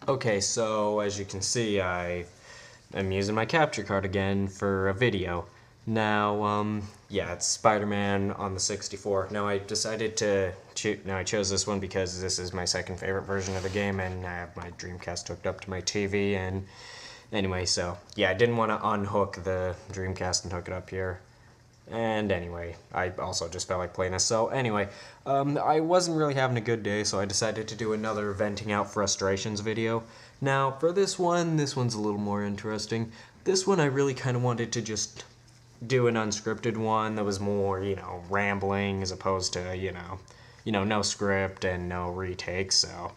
Okay, so as you can see, I am using my capture card again for a video. Now, yeah, it's Spider-Man on the 64. Now, I decided to I chose this one because this is my second favorite version of the game, and I have my Dreamcast hooked up to my TV, and anyway, so, yeah, I didn't want to unhook the Dreamcast and hook it up here. And anyway, I also just felt like playing this. So anyway, I wasn't really having a good day, so I decided to do another venting out frustrations video. Now, for this one's a little more interesting. This one I really kind of wanted to just do an unscripted one that was more, rambling as opposed to, no script and no retakes. So,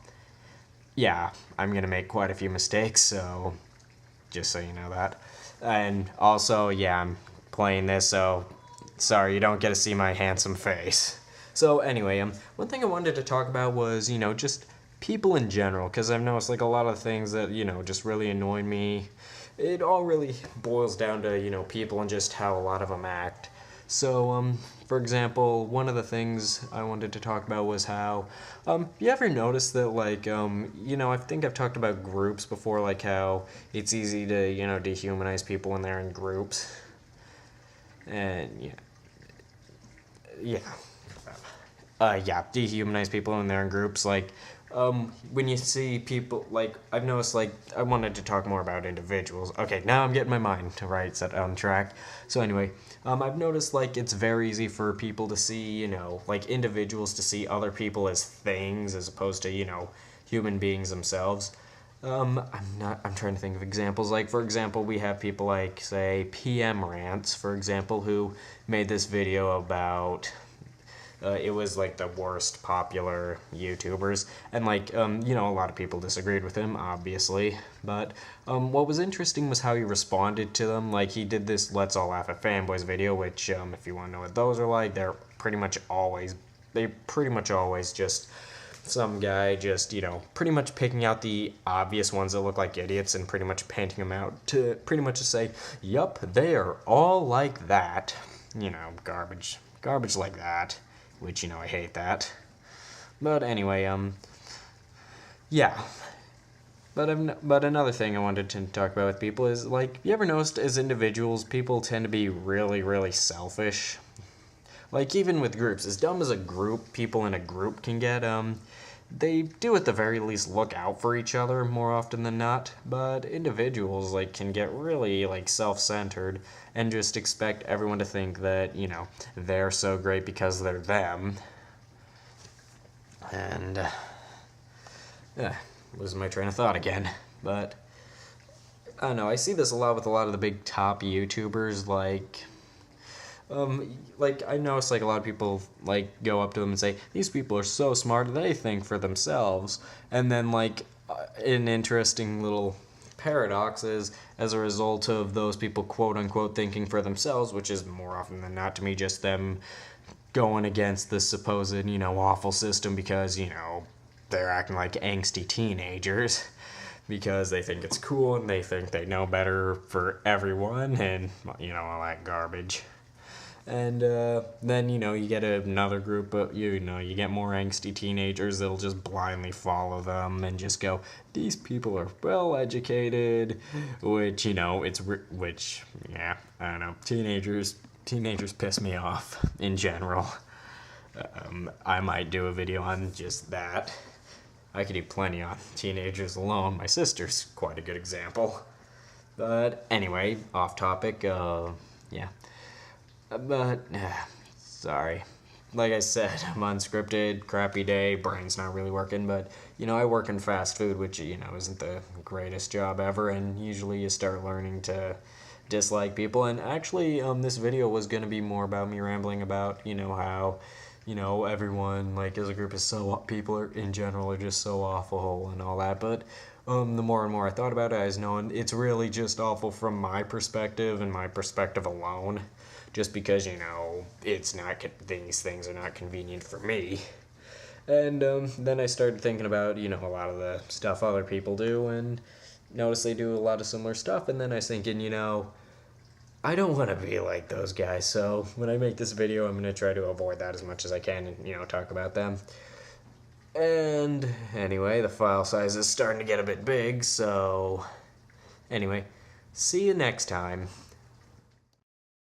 yeah, I'm gonna make quite a few mistakes. So, just so you know that. And also, yeah, I'm playing this, so sorry you don't get to see my handsome face. So anyway, one thing I wanted to talk about was, just people in general, because I've noticed like a lot of things that, just really annoy me. It all really boils down to, people and just how a lot of them act. So, for example, one of the things I wanted to talk about was how, you ever notice that, like, I think I've talked about groups before, like how it's easy to, dehumanize people when they're in groups. And, yeah. Yeah, dehumanize people when they're in groups. Like, when you see people, like, I've noticed, like, I wanted to talk more about individuals. Okay, now I'm getting my mind set on track. So anyway, I've noticed, like, it's very easy for people to see, like, individuals to see other people as things as opposed to, human beings themselves. I'm trying to think of examples. Like, for example, we have people like, say, PM Rants, for example, who made this video about it was like the worst popular YouTubers, and like a lot of people disagreed with him, obviously. But what was interesting was how he responded to them. Like, he did this "Let's All Laugh at Fanboys" video, which if you want to know what those are like, they pretty much always just some guy just pretty much picking out the obvious ones that look like idiots and pretty much painting them out to pretty much just say, "Yup, they are all like that." Garbage like that. Which, I hate that. But anyway, yeah. But another thing I wanted to talk about with people is, like, you ever noticed as individuals, people tend to be really, really selfish? Like, even with groups, as dumb as a group, people in a group can get, they do at the very least look out for each other more often than not, but individuals, like, can get really, like, self-centered and just expect everyone to think that, they're so great because they're them. And, losing my train of thought again. But, I don't know, I see this a lot with a lot of the big top YouTubers, like, I notice, like, a lot of people, like, go up to them and say, "These people are so smart, they think for themselves." And then, like, an interesting little paradox is, as a result of those people, quote-unquote, thinking for themselves, which is more often than not, to me, just them going against the supposed, awful system because, they're acting like angsty teenagers because they think it's cool and they think they know better for everyone and, all that garbage. And then, you get another group of, you get more angsty teenagers that'll just blindly follow them and just go, "These people are well educated," which, yeah, I don't know. Teenagers piss me off in general. I might do a video on just that. I could do plenty on teenagers alone. My sister's quite a good example. But anyway, off topic, yeah. But, sorry. Like I said, I'm unscripted, crappy day, brain's not really working, but, I work in fast food, which, isn't the greatest job ever, and usually you start learning to dislike people, and actually, this video was going to be more about me rambling about, how, everyone, like, as a group is people in general are just so awful and all that, but, the more and more I thought about it, I was knowing it's really just awful from my perspective and my perspective alone. Just because, it's not, these things are not convenient for me. And then I started thinking about, a lot of the stuff other people do, and notice they do a lot of similar stuff, and then I was thinking, I don't want to be like those guys, so when I make this video, I'm going to try to avoid that as much as I can and, talk about them. And anyway, the file size is starting to get a bit big, so anyway, see you next time.